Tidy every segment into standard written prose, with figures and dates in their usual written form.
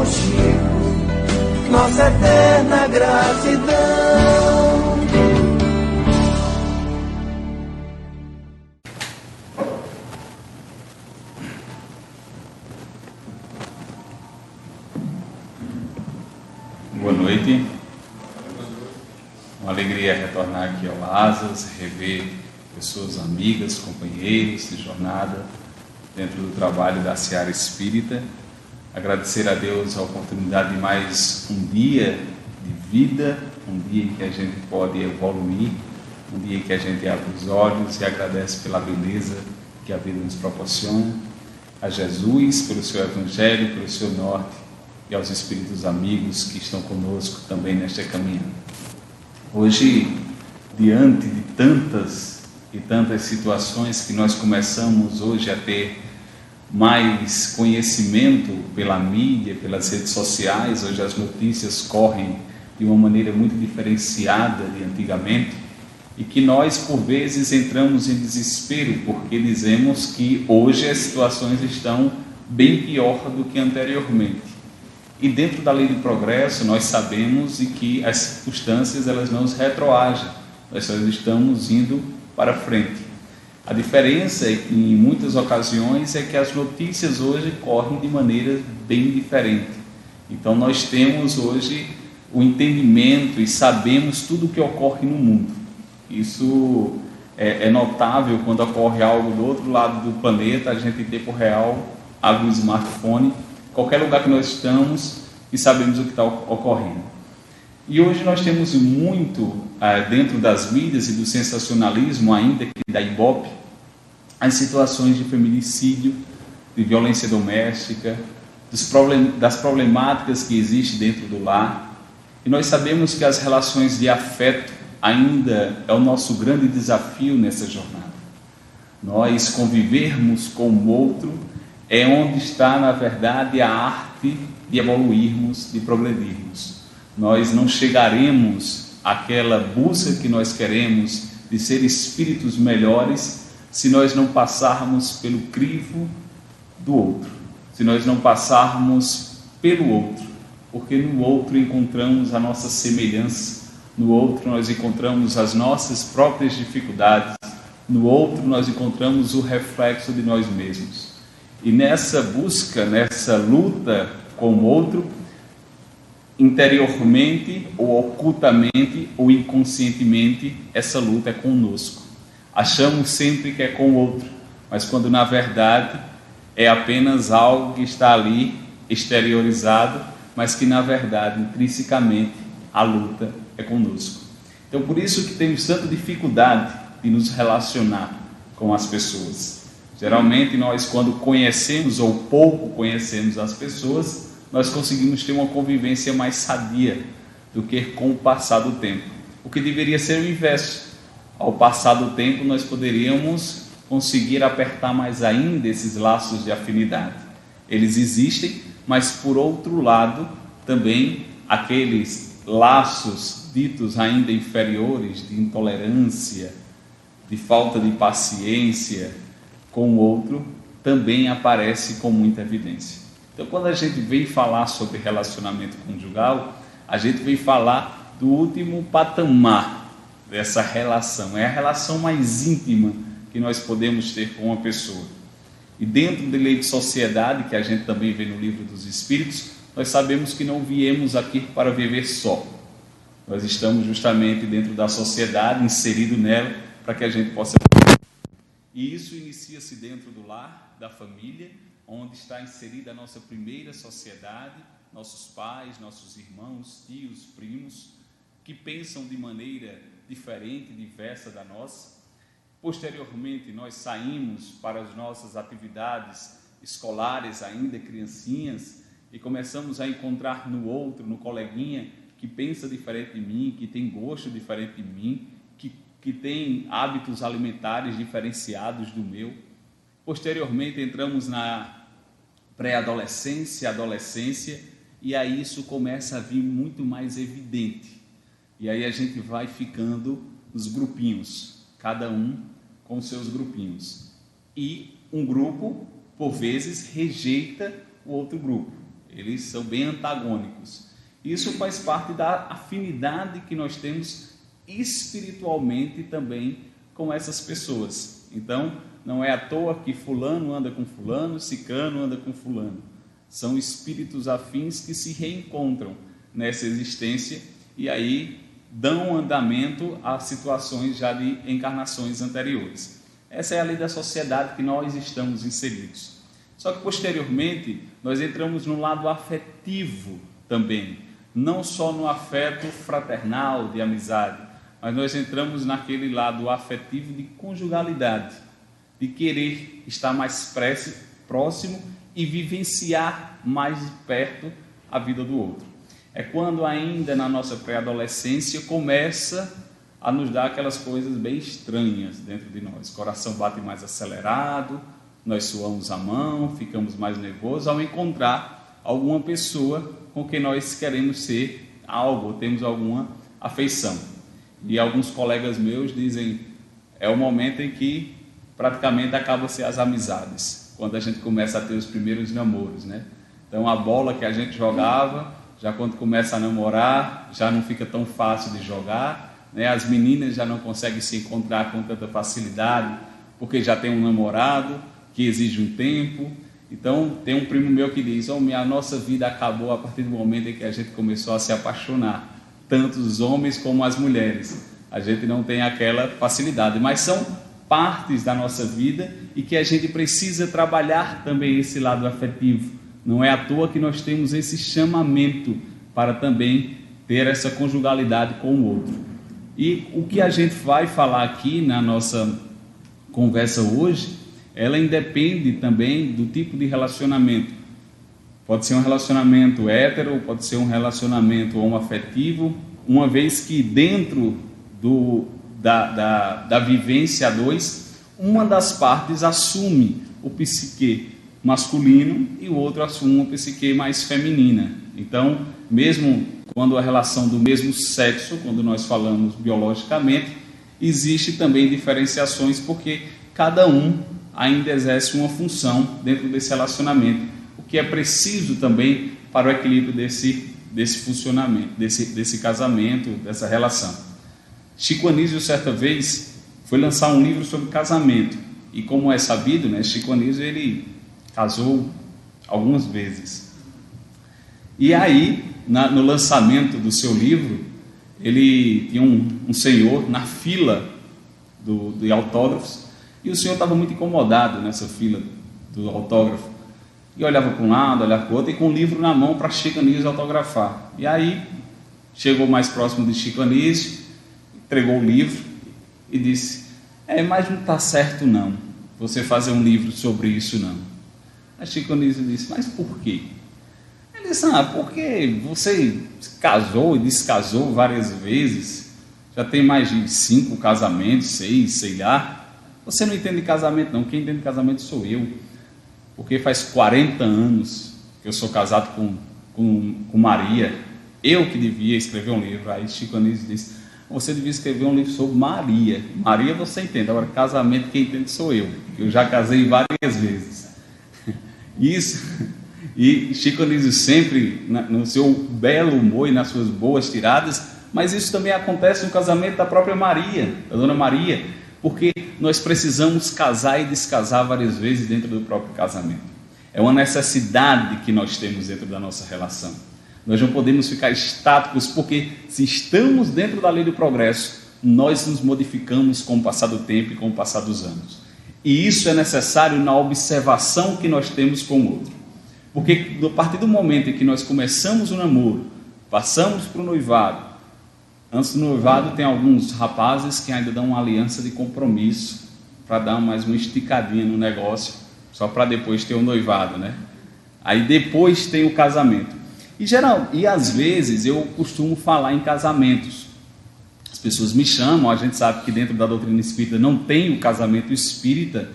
contigo, nossa eterna gratidão. Boa noite. Uma alegria retornar aqui ao Asas, rever pessoas amigas, companheiros de jornada dentro do trabalho da Seara Espírita. Agradecer a Deus a oportunidade de mais um dia de vida, um dia em que a gente pode evoluir, um dia em que a gente abre os olhos e agradece pela beleza que a vida nos proporciona, a Jesus pelo seu Evangelho, pelo seu norte, e aos espíritos amigos que estão conosco também nesta caminhada. Hoje, diante de tantas e tantas situações que nós começamos hoje a ter mais conhecimento pela mídia, pelas redes sociais, hoje as notícias correm de uma maneira muito diferenciada de antigamente, e que nós por vezes entramos em desespero porque dizemos que hoje as situações estão bem pior do que anteriormente. E dentro da lei do progresso nós sabemos e que as circunstâncias elas não nos retroagem, nós só estamos indo para frente. A diferença em muitas ocasiões é que as notícias hoje correm de maneira bem diferente. Então nós temos hoje o entendimento e sabemos tudo o que ocorre no mundo. Isso é notável quando ocorre algo do outro lado do planeta, a gente em tempo real abre o smartphone, qualquer lugar que nós estamos e sabemos o que está ocorrendo. E hoje nós temos muito dentro das mídias e do sensacionalismo, ainda que da Ibope, as situações de feminicídio, de violência doméstica, das problemáticas que existem dentro do lar. E nós sabemos que as relações de afeto ainda é o nosso grande desafio nessa jornada. Nós convivermos com o outro é onde está, na verdade, a arte de evoluirmos, de progredirmos. Nós não chegaremos àquela busca que nós queremos de ser espíritos melhores se nós não passarmos pelo crivo do outro, se nós não passarmos pelo outro, porque no outro encontramos a nossa semelhança, no outro nós encontramos as nossas próprias dificuldades, no outro nós encontramos o reflexo de nós mesmos. E nessa busca, nessa luta com o outro, interiormente ou ocultamente ou inconscientemente, essa luta é conosco. Achamos sempre que é com o outro, mas quando na verdade é apenas algo que está ali exteriorizado, mas que na verdade, intrinsecamente, a luta é conosco. Então por isso que temos tanta dificuldade de nos relacionar com as pessoas. Geralmente nós, quando conhecemos ou pouco conhecemos as pessoas, nós conseguimos ter uma convivência mais sadia do que com o passar do tempo. O que deveria ser o inverso. Ao passar do tempo, nós poderíamos conseguir apertar mais ainda esses laços de afinidade. Eles existem, mas por outro lado, também aqueles laços ditos ainda inferiores de intolerância, de falta de paciência com o outro, também aparece com muita evidência. Então, quando a gente vem falar sobre relacionamento conjugal, a gente vem falar do último patamar dessa relação. É a relação mais íntima que nós podemos ter com uma pessoa. E dentro da lei de sociedade, que a gente também vê no Livro dos Espíritos, nós sabemos que não viemos aqui para viver só. Nós estamos justamente dentro da sociedade, inserido nela, para que a gente possa viver. E isso inicia-se dentro do lar, da família, onde está inserida a nossa primeira sociedade, nossos pais, nossos irmãos, tios, primos, que pensam de maneira diferente, diversa da nossa. Posteriormente, nós saímos para as nossas atividades escolares, ainda criancinhas, e começamos a encontrar no outro, no coleguinha, que pensa diferente de mim, que tem gosto diferente de mim, que tem hábitos alimentares diferenciados do meu. Posteriormente, entramos na pré-adolescência, adolescência, e aí isso começa a vir muito mais evidente. E aí a gente vai ficando nos grupinhos, cada um com seus grupinhos. E um grupo, por vezes, rejeita o outro grupo. eles são bem antagônicos. Isso faz parte da afinidade que nós temos espiritualmente também com essas pessoas. Então, não é à toa que fulano anda com fulano, cicrano anda com fulano. São espíritos afins que se reencontram nessa existência e aí dão andamento a situações já de encarnações anteriores. Essa é a lei da sociedade que nós estamos inseridos. Só que posteriormente nós entramos no lado afetivo também, não só no afeto fraternal de amizade, mas nós entramos naquele lado afetivo de conjugalidade, de querer estar mais próximo e vivenciar mais de perto a vida do outro. É quando ainda na nossa pré-adolescência começa a nos dar aquelas coisas bem estranhas dentro de nós. O coração bate mais acelerado, nós suamos a mão, ficamos mais nervosos ao encontrar alguma pessoa com quem nós queremos ser algo, temos alguma afeição. E alguns colegas meus dizem, é o momento em que praticamente acabam-se as amizades, quando a gente começa a ter os primeiros namoros, né? Então a bola que a gente jogava, já quando começa a namorar, já não fica tão fácil de jogar, né? As meninas já não conseguem se encontrar com tanta facilidade, porque já tem um namorado que exige um tempo. Então tem um primo meu que diz, a nossa vida acabou a partir do momento em que a gente começou a se apaixonar, tanto os homens como as mulheres. A gente não tem aquela facilidade, mas são partes da nossa vida e que a gente precisa trabalhar também esse lado afetivo. Não é à toa que nós temos esse chamamento para também ter essa conjugalidade com o outro. E o que a gente vai falar aqui na nossa conversa hoje, ela independe também do tipo de relacionamento. Pode ser um relacionamento hétero, pode ser um relacionamento homoafetivo, uma vez que dentro da vivência a dois, uma das partes assume o psique masculino e o outro assume uma psique mais feminina. Então, mesmo quando a relação do mesmo sexo, quando nós falamos biologicamente, existe também diferenciações porque cada um ainda exerce uma função dentro desse relacionamento, o que é preciso também para o equilíbrio desse funcionamento, desse casamento, dessa relação. Chico Anísio, certa vez, foi lançar um livro sobre casamento, e como é sabido, né, Chico Anísio, ele casou algumas vezes. E aí, no lançamento do seu livro, ele tinha um senhor na fila de autógrafos, e o senhor estava muito incomodado nessa fila do autógrafo, e olhava para um lado, olhava para o outro, e com o livro na mão para Chico Anísio autografar. E aí, chegou mais próximo de Chico Anísio, entregou o livro e disse, mas não está certo não, você fazer um livro sobre isso não. Aí Chico Anísio disse, mas por quê? Ele disse, porque você casou e descasou várias vezes, já tem mais de 5 casamentos, 6, sei lá. Você não entende de casamento não, quem entende de casamento sou eu, porque faz 40 anos que eu sou casado com Maria, eu que devia escrever um livro. Aí Chico Anísio disse, você devia escrever um livro sobre Maria. Maria você entende, agora casamento quem entende sou eu já casei várias vezes. Isso, e Chico Anísio sempre no seu belo humor e nas suas boas tiradas, mas isso também acontece no casamento da própria Maria, da Dona Maria, porque nós precisamos casar e descasar várias vezes dentro do próprio casamento. É uma necessidade que nós temos dentro da nossa relação. Nós não podemos ficar estáticos, porque se estamos dentro da lei do progresso, nós nos modificamos com o passar do tempo e com o passar dos anos. E isso é necessário na observação que nós temos com o outro. Porque a partir do momento em que nós começamos o namoro, passamos para o noivado, antes do noivado tem alguns rapazes que ainda dão uma aliança de compromisso, para dar mais uma esticadinha no negócio, só para depois ter o noivado, né? Aí depois tem o casamento. E às vezes eu costumo falar em casamentos. As pessoas me chamam, a gente sabe que dentro da doutrina espírita não tem o casamento espírita,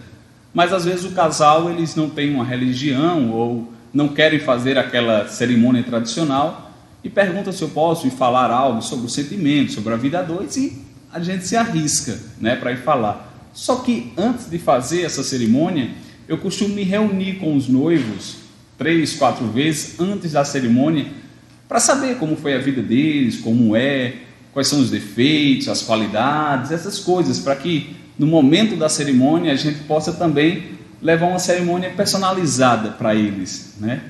mas às vezes o casal eles não têm uma religião ou não querem fazer aquela cerimônia tradicional e perguntam se eu posso ir falar algo sobre o sentimento, sobre a vida a dois, e a gente se arrisca, né, para ir falar. Só que antes de fazer essa cerimônia, eu costumo me reunir com os noivos 3, 4 vezes antes da cerimônia, para saber como foi a vida deles, como é, quais são os defeitos, as qualidades, essas coisas, para que no momento da cerimônia a gente possa também levar uma cerimônia personalizada para eles, né?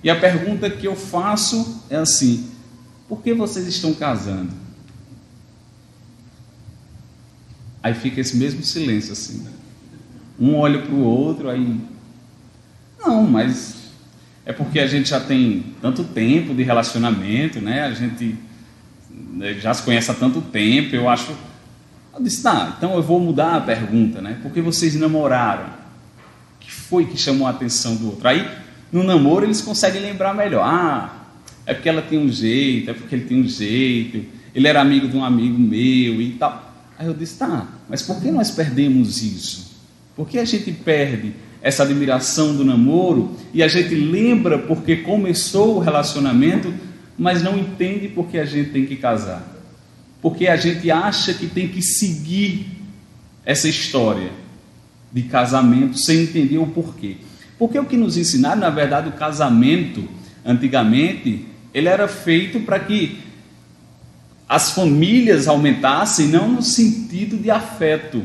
E a pergunta que eu faço é assim: por que vocês estão casando? Aí fica esse mesmo silêncio assim. Um olha para o outro, aí... Não, mas é porque a gente já tem tanto tempo de relacionamento, né? A gente já se conhece há tanto tempo, eu acho... Eu disse, tá, então eu vou mudar a pergunta, né? Por que vocês namoraram? O que foi que chamou a atenção do outro? Aí, no namoro, eles conseguem lembrar melhor. Ah, é porque ela tem um jeito, é porque ele tem um jeito, ele era amigo de um amigo meu e tal. Aí eu disse, tá, mas por que nós perdemos isso? Por que a gente perde essa admiração do namoro e a gente lembra porque começou o relacionamento, mas não entende porque a gente tem que casar? Porque a gente acha que tem que seguir essa história de casamento sem entender o porquê. Porque o que nos ensinaram, na verdade, o casamento, antigamente, ele era feito para que as famílias aumentassem, não no sentido de afeto,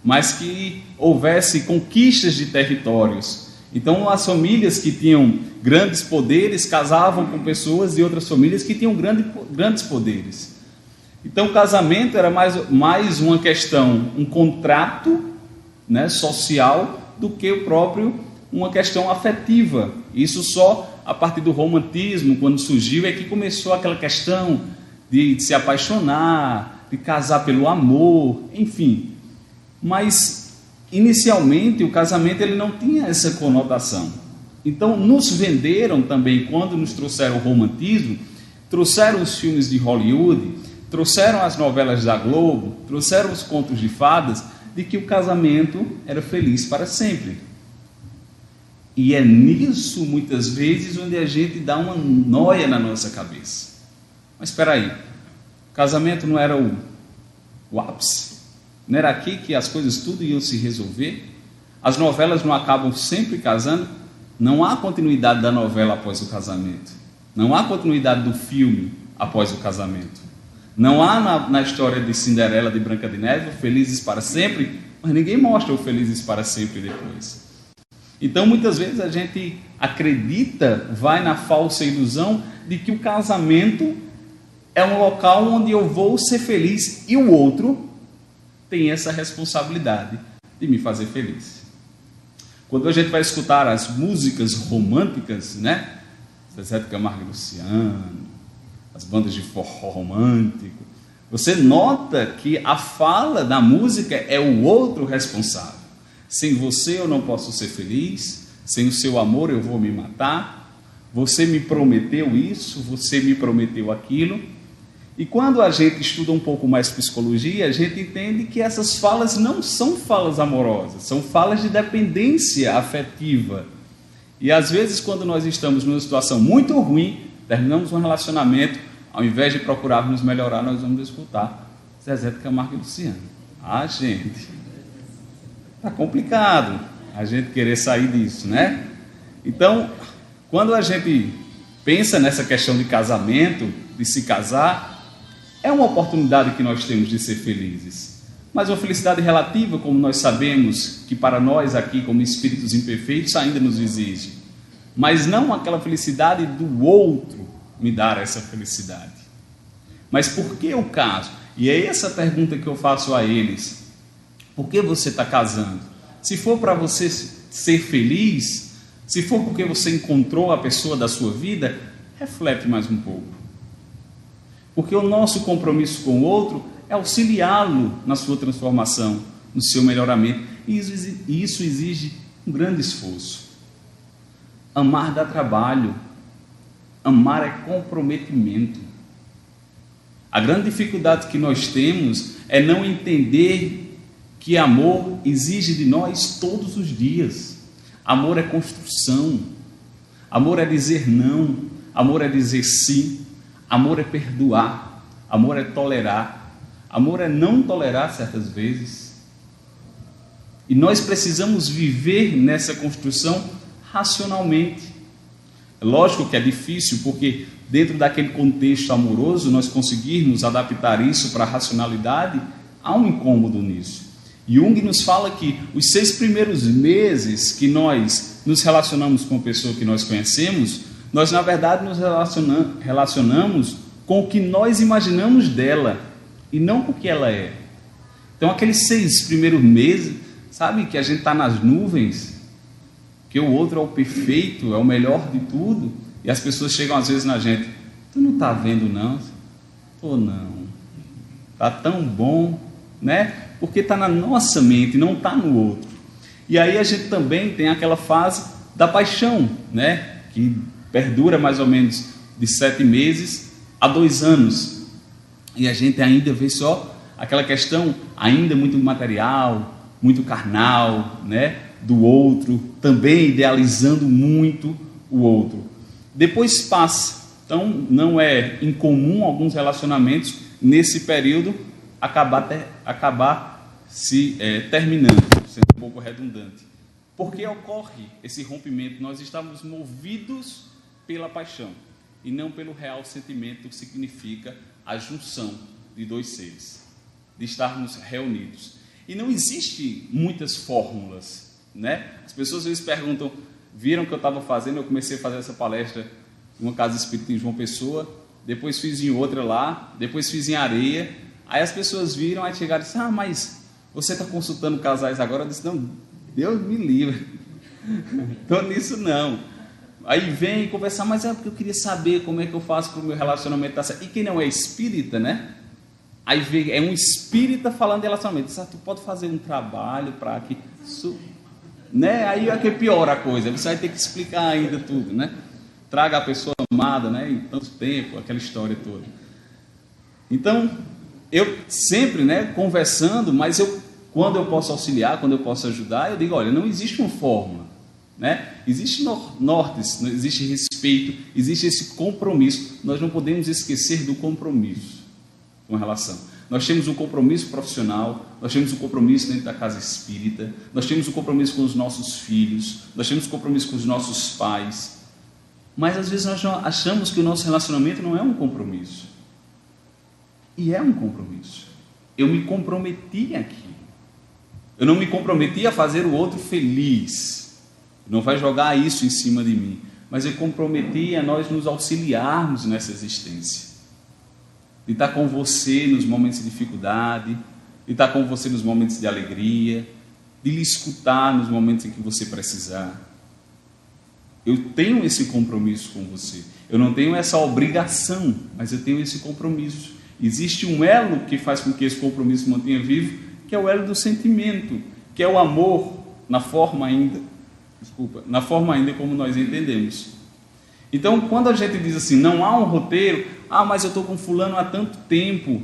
mas que houvesse conquistas de territórios. Então, as famílias que tinham grandes poderes casavam com pessoas de outras famílias que tinham grandes poderes. Então, o casamento era mais uma questão, um contrato, né, social, do que o próprio uma questão afetiva. Isso só a partir do romantismo, quando surgiu, é que começou aquela questão de se apaixonar, de casar pelo amor, enfim. Mas, inicialmente, o casamento ele não tinha essa conotação. Então, nos venderam também, quando nos trouxeram o romantismo, trouxeram os filmes de Hollywood, trouxeram as novelas da Globo, trouxeram os contos de fadas, de que o casamento era feliz para sempre. E é nisso, muitas vezes, onde a gente dá uma noia na nossa cabeça. Mas espera aí, o casamento não era o ápice? Não era aqui que as coisas tudo iam se resolver? As novelas não acabam sempre casando? Não há continuidade da novela após o casamento. Não há continuidade do filme após o casamento. Não há na história de Cinderela, de Branca de Neve, felizes para sempre, mas ninguém mostra o felizes para sempre depois. Então, muitas vezes a gente acredita, vai na falsa ilusão de que o casamento é um local onde eu vou ser feliz e o outro tem essa responsabilidade de me fazer feliz. Quando a gente vai escutar as músicas românticas, né? Zezé de Camargo e Luciano, as bandas de forró romântico, você nota que a fala da música é o outro responsável. Sem você eu não posso ser feliz, sem o seu amor eu vou me matar, você me prometeu isso, você me prometeu aquilo. E quando a gente estuda um pouco mais psicologia, a gente entende que essas falas não são falas amorosas, são falas de dependência afetiva. E às vezes, quando nós estamos numa situação muito ruim, terminamos um relacionamento, ao invés de procurarmos melhorar, nós vamos escutar Zezé de Camargo e Luciano. Ah, gente, está complicado a gente querer sair disso, né? Então, quando a gente pensa nessa questão de casamento, de se casar, é uma oportunidade que nós temos de ser felizes. Mas uma felicidade relativa, como nós sabemos, que para nós aqui, como espíritos imperfeitos, ainda nos exige. Mas não aquela felicidade do outro me dar essa felicidade. Mas por que o caso? E é essa pergunta que eu faço a eles. Por que você está casando? Se for para você ser feliz, se for porque você encontrou a pessoa da sua vida, reflete mais um pouco. Porque o nosso compromisso com o outro é auxiliá-lo na sua transformação, no seu melhoramento. E isso exige um grande esforço. Amar dá trabalho. Amar é comprometimento. A grande dificuldade que nós temos é não entender que amor exige de nós todos os dias. Amor é construção. Amor é dizer não. Amor é dizer sim. Amor é perdoar. Amor é tolerar. Amor é não tolerar certas vezes. E nós precisamos viver nessa construção racionalmente. É lógico que é difícil, porque dentro daquele contexto amoroso, nós conseguirmos adaptar isso para a racionalidade, há um incômodo nisso. Jung nos fala que os 6 primeiros meses que nós nos relacionamos com a pessoa que nós conhecemos, nós na verdade nos relacionamos com o que nós imaginamos dela e não com o que ela é. Então aqueles 6 primeiros meses, sabe, que a gente está nas nuvens, que o outro é o perfeito, é o melhor de tudo, e as pessoas chegam às vezes na gente: tu não está vendo não? Tô não, está tão bom, né? Porque está na nossa mente, não está no outro. E aí a gente também tem aquela fase da paixão, né? Que perdura mais ou menos de 7 meses a 2 anos. E a gente ainda vê só aquela questão ainda muito material, muito carnal, né? Do outro, também idealizando muito o outro. Depois passa. Então não é incomum alguns relacionamentos nesse período acabar se terminando, sendo um pouco redundante. Por que ocorre esse rompimento? Nós estamos movidos pela paixão e não pelo real sentimento que significa a junção de 2 seres, de estarmos reunidos. E não existe muitas fórmulas, né? As pessoas às vezes perguntam, viram o que eu estava fazendo, eu comecei a fazer essa palestra em uma casa espírita em João Pessoa, depois fiz em outra lá, depois fiz em Areia. Aí as pessoas viram, aí chegaram e disseram: mas você está consultando casais agora? Eu disse: não, Deus me livre, estou nisso não. Aí vem conversar: mas é porque eu queria saber como é que eu faço para o meu relacionamento estar certo. E quem não é espírita, né? Aí vem, é um espírita falando de relacionamento. Diz: tu pode fazer um trabalho para que... né? Aí é que piora a coisa, você vai ter que explicar ainda tudo, né? Traga a pessoa amada, né? Em tanto tempo, aquela história toda. Então, eu sempre, né, conversando, mas quando eu posso auxiliar, quando eu posso ajudar, eu digo: olha, não existe uma fórmula, né? Existe nortes, existe respeito, existe esse compromisso. Nós não podemos esquecer do compromisso com a relação. Nós temos um compromisso profissional, nós temos um compromisso dentro da casa espírita, nós temos um compromisso com os nossos filhos, nós temos um compromisso com os nossos pais. Mas às vezes nós achamos que o nosso relacionamento não é um compromisso. E é um compromisso. Eu me comprometi aqui. Eu não me comprometi a fazer o outro feliz. Não vai jogar isso em cima de mim. Mas eu comprometi a nós nos auxiliarmos nessa existência. De estar com você nos momentos de dificuldade, de estar com você nos momentos de alegria, de lhe escutar nos momentos em que você precisar. Eu tenho esse compromisso com você. Eu não tenho essa obrigação, mas eu tenho esse compromisso. Existe um elo que faz com que esse compromisso mantenha vivo, que é o elo do sentimento, que é o amor na forma ainda como nós entendemos. Então, quando a gente diz assim, não há um roteiro, mas eu estou com fulano há tanto tempo,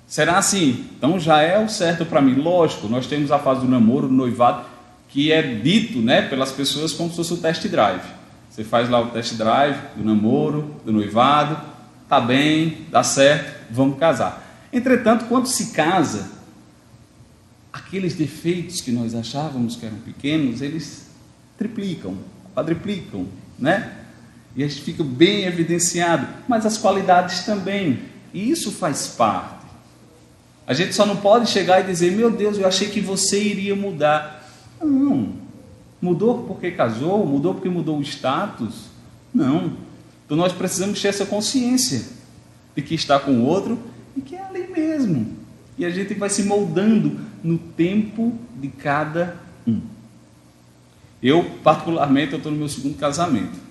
será assim? Então já é o certo para mim. Lógico, nós temos a fase do namoro, do noivado, que é dito, né, pelas pessoas como se fosse o test drive. Você faz lá o test drive do namoro, do noivado, tá bem, dá certo, vamos casar. Entretanto, quando se casa, aqueles defeitos que nós achávamos que eram pequenos, eles triplicam, quadriplicam, né? E a gente fica bem evidenciado, mas as qualidades também, e isso faz parte. A gente só não pode chegar e dizer: meu Deus, eu achei que você iria mudar. Não, mudou porque casou, mudou porque mudou o status? Não. Então nós precisamos ter essa consciência de que está com o outro e que é ali mesmo. E a gente vai se moldando no tempo de cada um. Eu, particularmente, estou no meu 2º casamento.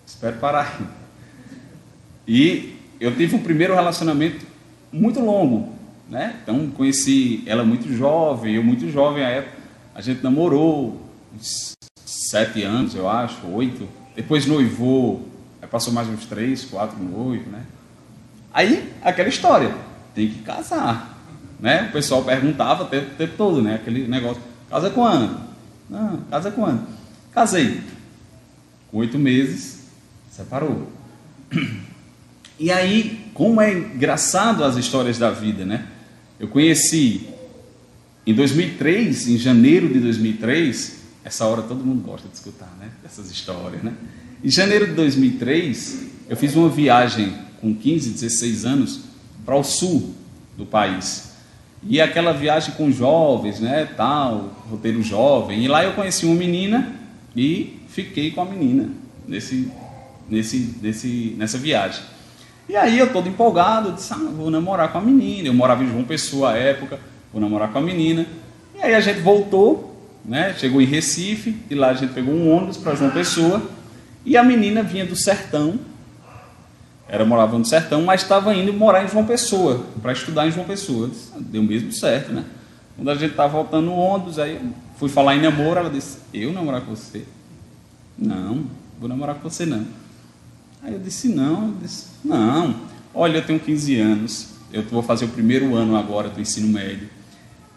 Espero parar aí. E eu tive um primeiro relacionamento muito longo, né? Então conheci ela muito jovem, eu muito jovem à época. A gente namorou uns 7 anos, eu acho, 8. Depois noivou, aí passou mais uns 3, 4 noivos, né? Aí, aquela história, tem que casar, né? O pessoal perguntava o tempo todo, né? Aquele negócio: casa quando? Não, casa quando? Casei. Com 8 meses, separou. E aí, como é engraçado as histórias da vida, né? Eu conheci em 2003, em janeiro de 2003, Essa hora todo mundo gosta de escutar, né? Essas histórias, né? Em janeiro de 2003, eu fiz uma viagem com 15, 16 anos para o sul do país. E aquela viagem com jovens, né, tal, roteiro jovem. E lá eu conheci uma menina e fiquei com a menina nessa viagem. E aí eu todo empolgado, disse, vou namorar com a menina. Eu morava em João Pessoa à época, vou namorar com a menina. E aí a gente voltou, né, chegou em Recife, e lá a gente pegou um ônibus para João Pessoa. E a menina vinha do sertão, ela morava no sertão, mas estava indo morar em João Pessoa, para estudar em João Pessoa. Disse, deu mesmo certo, né? Quando a gente estava voltando no ônibus, aí fui falar em namoro, ela disse, eu namorar com você? Não, vou namorar com você não. Aí eu disse, não, olha, eu tenho 15 anos, eu vou fazer o primeiro ano agora do ensino médio,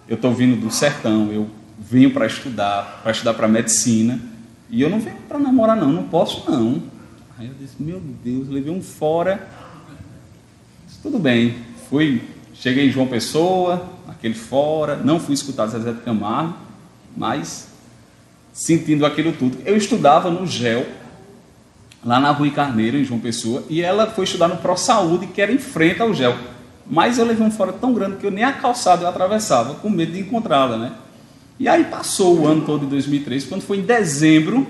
eu estou vindo do sertão, eu venho para estudar para medicina, e eu não venho para namorar não posso não. Aí eu disse, meu Deus, levei um fora. Disse, tudo bem, cheguei em João Pessoa, aquele fora, não fui escutar Zezé de Camargo, mas sentindo aquilo tudo. Eu estudava no GEL, lá na Rui Carneiro, em João Pessoa, e ela foi estudar no ProSaúde, que era em frente ao GEL. Mas eu levei um fora tão grande que eu nem a calçada eu atravessava, com medo de encontrá-la, né? E aí passou o ano todo de 2003, quando foi em dezembro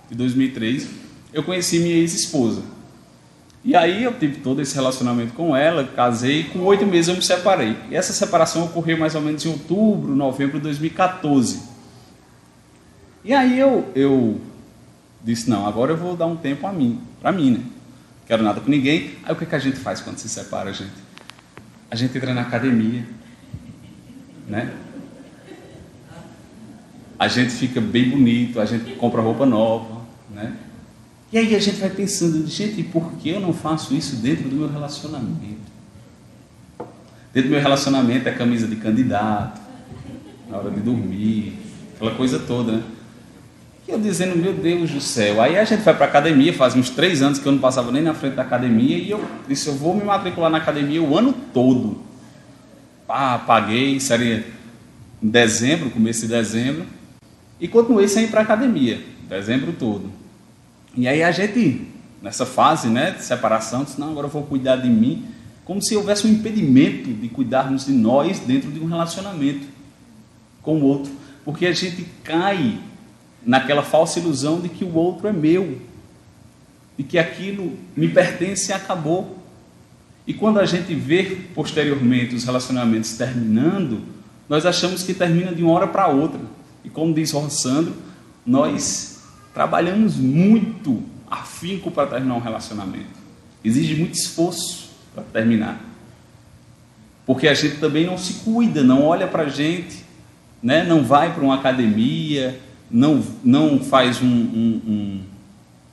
de 2003, eu conheci minha ex-esposa. E aí eu tive todo esse relacionamento com ela, casei, com 8 meses eu me separei. E essa separação ocorreu mais ou menos em outubro, novembro de 2014. E aí eu disse, não, agora eu vou dar um tempo para mim, né? Não quero nada com ninguém. Aí o que a gente faz quando se separa, gente? A gente entra na academia, né? A gente fica bem bonito, a gente compra roupa nova, né? E aí a gente vai pensando, gente, por que eu não faço isso dentro do meu relacionamento? Dentro do meu relacionamento é camisa de candidato, na hora de dormir, aquela coisa toda, né? E eu dizendo, meu Deus do céu. Aí a gente vai para a academia, faz uns 3 anos que eu não passava nem na frente da academia, e eu disse, eu vou me matricular na academia o ano todo. Paguei, seria em dezembro, começo de dezembro, e continuei sem ir para a academia, dezembro todo. E aí a gente, nessa fase, né, de separação, disse, não, agora eu vou cuidar de mim, como se houvesse um impedimento de cuidarmos de nós dentro de um relacionamento com o outro, porque a gente cai naquela falsa ilusão de que o outro é meu, de que aquilo me pertence e acabou. E quando a gente vê posteriormente os relacionamentos terminando, nós achamos que termina de uma hora para outra. E como diz o Rossandro, nós trabalhamos muito afinco para terminar um relacionamento. Exige muito esforço para terminar. Porque a gente também não se cuida, não olha para a gente, né? Não vai para uma academia, não faz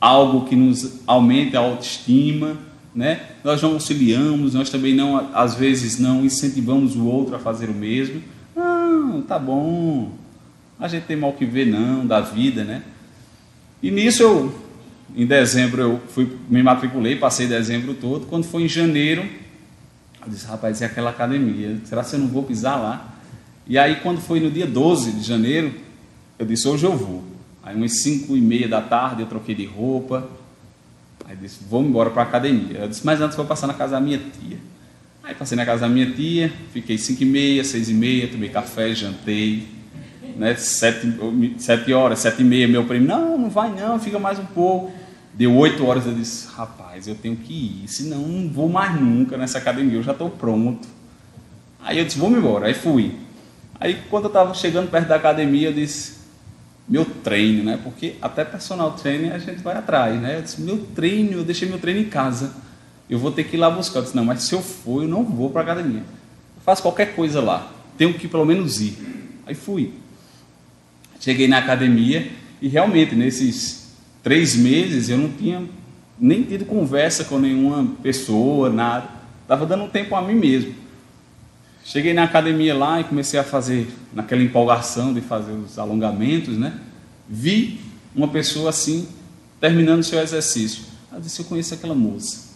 algo que nos aumente a autoestima, né? Nós não auxiliamos, nós também não, às vezes não incentivamos o outro a fazer o mesmo. Não, tá bom, a gente tem mal que ver não, da vida, né? E nisso em dezembro eu me matriculei, passei dezembro todo. Quando foi em janeiro, eu disse, rapaz, é aquela academia, será que eu não vou pisar lá? E aí quando foi no dia 12 de janeiro, eu disse, hoje eu vou. Aí umas 5h30 da tarde eu troquei de roupa, aí disse, vou embora para a academia. Eu disse, mas antes vou passar na casa da minha tia. Aí passei na casa da minha tia, fiquei 5h30, 6h30, tomei café, jantei, né, 7 horas, 7h30, meu primo, não vai não, fica mais um pouco. Deu 8 horas, eu disse, rapaz, eu tenho que ir, senão não vou mais nunca nessa academia, eu já estou pronto. Aí eu disse, vamos embora, aí fui. Aí quando eu estava chegando perto da academia, eu disse, meu treino, né, porque até personal training a gente vai atrás, né, eu disse, meu treino, eu deixei meu treino em casa, eu vou ter que ir lá buscar. Eu disse, não, mas se eu for, eu não vou para a academia, eu faço qualquer coisa lá, tenho que pelo menos ir. Aí fui. Cheguei na academia e realmente nesses 3 meses eu não tinha nem tido conversa com nenhuma pessoa, nada. Estava dando um tempo a mim mesmo. Cheguei na academia lá e comecei a fazer, naquela empolgação de fazer os alongamentos, né? Vi uma pessoa assim, terminando o seu exercício. Eu disse, eu conheço aquela moça.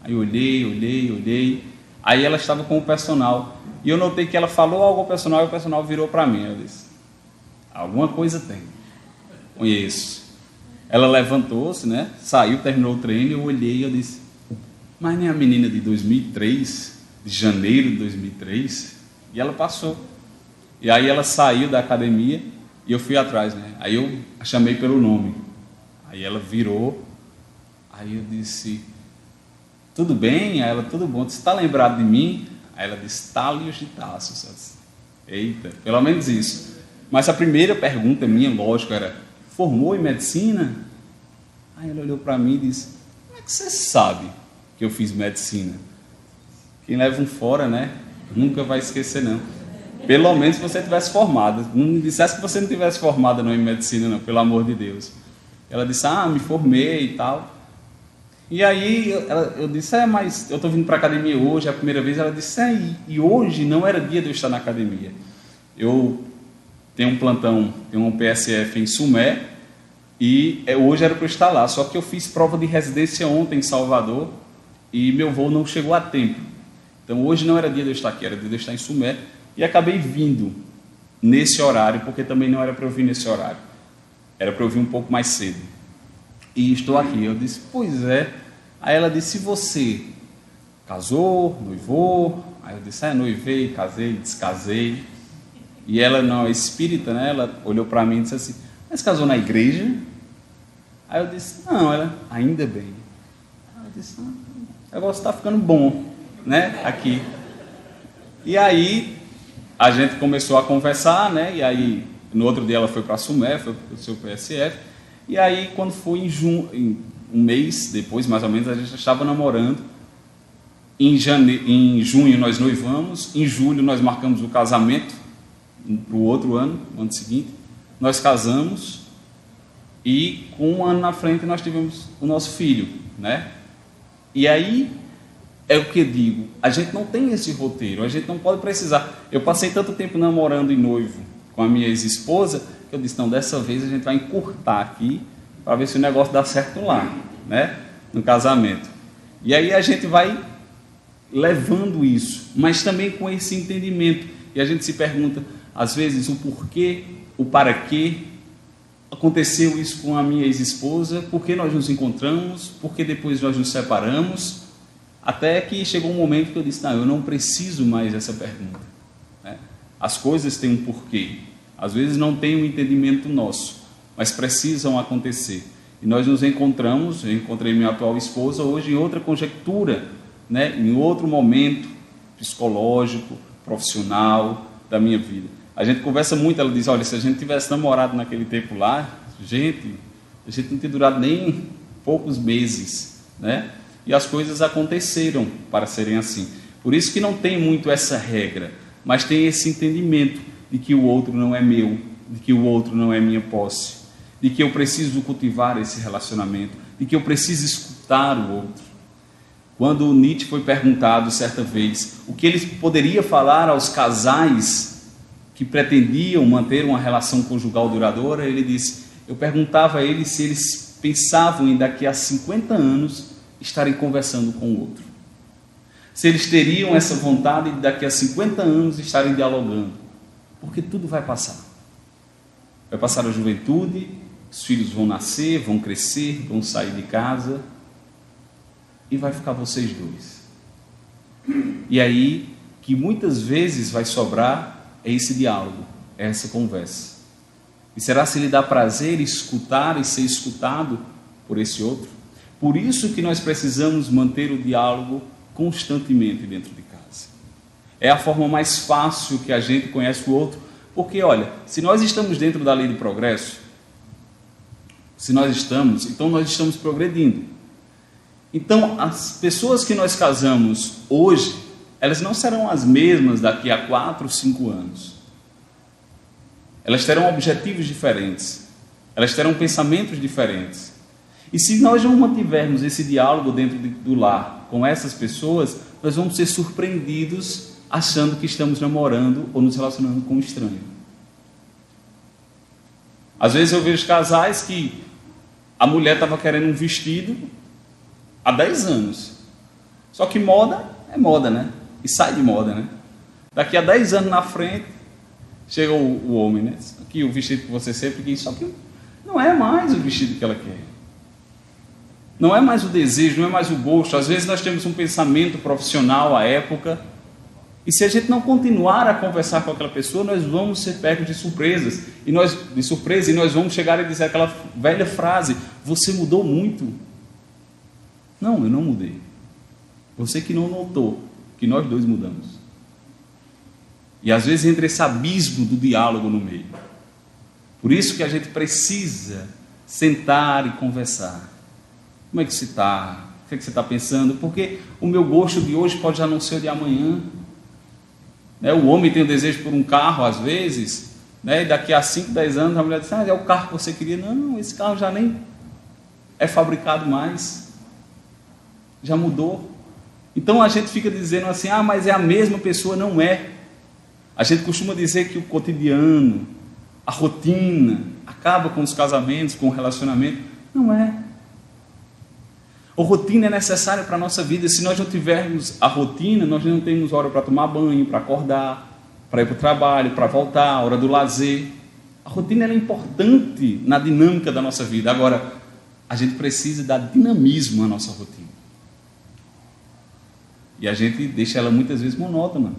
Aí eu olhei. Aí ela estava com o personal. E eu notei que ela falou algo ao personal e o personal virou para mim. Eu disse, alguma coisa tem. Conheço. Ela levantou-se, né? Saiu, terminou o treino, eu olhei e eu disse, mas nem a menina de 2003, de janeiro de 2003, e ela passou. E aí ela saiu da academia e eu fui atrás, né? Aí eu a chamei pelo nome. Aí ela virou, aí eu disse, tudo bem? Aí ela, tudo bom. Você está lembrado de mim? Aí ela disse, Thálios de Tarso. Eu disse, eita, pelo menos isso. Mas a primeira pergunta minha, lógico, era, formou em medicina? Aí ela olhou para mim e disse, como é que você sabe que eu fiz medicina? Quem leva um fora, né? Nunca vai esquecer, não. Pelo menos se você tivesse formado. Não me dissesse que você não tivesse formado não, em medicina, não, pelo amor de Deus. Ela disse, me formei e tal. E aí eu disse, mas eu estou vindo para a academia hoje, é a primeira vez. Ela disse, e hoje não era dia de eu estar na academia. Eu tenho um plantão, tenho um PSF em Sumé, e hoje era para eu estar lá. Só que eu fiz prova de residência ontem em Salvador, e meu voo não chegou a tempo. Então hoje não era dia de eu estar aqui, era dia de eu estar em Sumé, e acabei vindo nesse horário, porque também não era para eu vir nesse horário. Era para eu vir um pouco mais cedo. E estou aqui. Eu disse, pois é. Aí ela disse, você casou, noivou? Aí eu disse, noivei, casei, descasei. E ela não é espírita, né? Ela olhou para mim e disse assim, mas casou na igreja? Aí eu disse, não, ela, ainda bem. Aí eu disse, o negócio está ficando bom, né? Aqui. E aí a gente começou a conversar, né? E aí no outro dia ela foi para a Sumé, foi para o seu PSF. E aí quando foi em um mês depois, mais ou menos, a gente já estava namorando. Em junho nós noivamos, em julho nós marcamos o casamento para o outro ano, no ano seguinte. Nós casamos e com um ano na frente nós tivemos o nosso filho, né? E aí é o que eu digo, a gente não tem esse roteiro, a gente não pode precisar. Eu passei tanto tempo namorando e noivo com a minha ex-esposa, que eu disse, não, dessa vez a gente vai encurtar aqui, para ver se o negócio dá certo lá, né? No casamento. E aí a gente vai levando isso, mas também com esse entendimento. E a gente se pergunta, às vezes, o porquê, o para quê aconteceu isso com a minha ex-esposa, por que nós nos encontramos, por que depois nós nos separamos. Até que chegou um momento que eu disse, não, eu não preciso mais dessa pergunta, né? As coisas têm um porquê. Às vezes não tem um entendimento nosso, mas precisam acontecer. E nós nos encontramos, eu encontrei minha atual esposa hoje em outra conjectura, né? Em outro momento psicológico, profissional da minha vida. A gente conversa muito, ela diz, olha, se a gente tivesse namorado naquele tempo lá, a gente não tinha durado nem poucos meses, né? E as coisas aconteceram para serem assim. Por isso que não tem muito essa regra, mas tem esse entendimento de que o outro não é meu, de que o outro não é minha posse, de que eu preciso cultivar esse relacionamento, de que eu preciso escutar o outro. Quando Nietzsche foi perguntado certa vez o que ele poderia falar aos casais que pretendiam manter uma relação conjugal duradoura, ele disse, eu perguntava a eles se eles pensavam em daqui a 50 anos estarem conversando com o outro. Se eles teriam essa vontade de daqui a 50 anos estarem dialogando. Porque tudo vai passar. Vai passar a juventude, os filhos vão nascer, vão crescer, vão sair de casa e vai ficar vocês dois. E aí, que muitas vezes vai sobrar é esse diálogo, é essa conversa. E será se lhe dá prazer escutar e ser escutado por esse outro? Por isso que nós precisamos manter o diálogo constantemente dentro de casa. É a forma mais fácil que a gente conhece o outro, porque, olha, se nós estamos dentro da lei do progresso, então nós estamos progredindo. Então, as pessoas que nós casamos hoje, elas não serão as mesmas daqui a 4, 5 anos. Elas terão objetivos diferentes, elas terão pensamentos diferentes. E se nós não mantivermos esse diálogo dentro do lar com essas pessoas, nós vamos ser surpreendidos achando que estamos namorando ou nos relacionando com um estranho. Às vezes eu vejo casais que a mulher estava querendo um vestido há 10 anos. Só que moda é moda, né? E sai de moda, né? Daqui a 10 anos na frente, chega o homem, né? Aqui o vestido que você sempre quis, só que não é mais o vestido que ela quer. Não é mais o desejo, não é mais o gosto. Às vezes nós temos um pensamento profissional à época, e se a gente não continuar a conversar com aquela pessoa, nós vamos ser pegos de surpresa, e nós vamos chegar e dizer aquela velha frase: você mudou muito. Não, eu não mudei. Você que não notou que nós dois mudamos. E às vezes entra esse abismo do diálogo no meio. Por isso que a gente precisa sentar e conversar. Como é que você está? O que é que você está pensando? Porque o meu gosto de hoje pode já não ser o de amanhã. O homem tem o desejo por um carro às vezes, e daqui a 5, 10 anos a mulher diz: é o carro que você queria. Não, esse carro já nem é fabricado mais. Já mudou. Então a gente fica dizendo assim: mas é a mesma pessoa. Não é. A gente costuma dizer que o cotidiano, a rotina, acaba com os casamentos, com o relacionamento. Não é. A rotina é necessária para a nossa vida. Se nós não tivermos a rotina, nós não temos hora para tomar banho, para acordar, para ir para o trabalho, para voltar, a hora do lazer. A rotina é importante na dinâmica da nossa vida. Agora, a gente precisa dar dinamismo à nossa rotina. E a gente deixa ela muitas vezes monótona.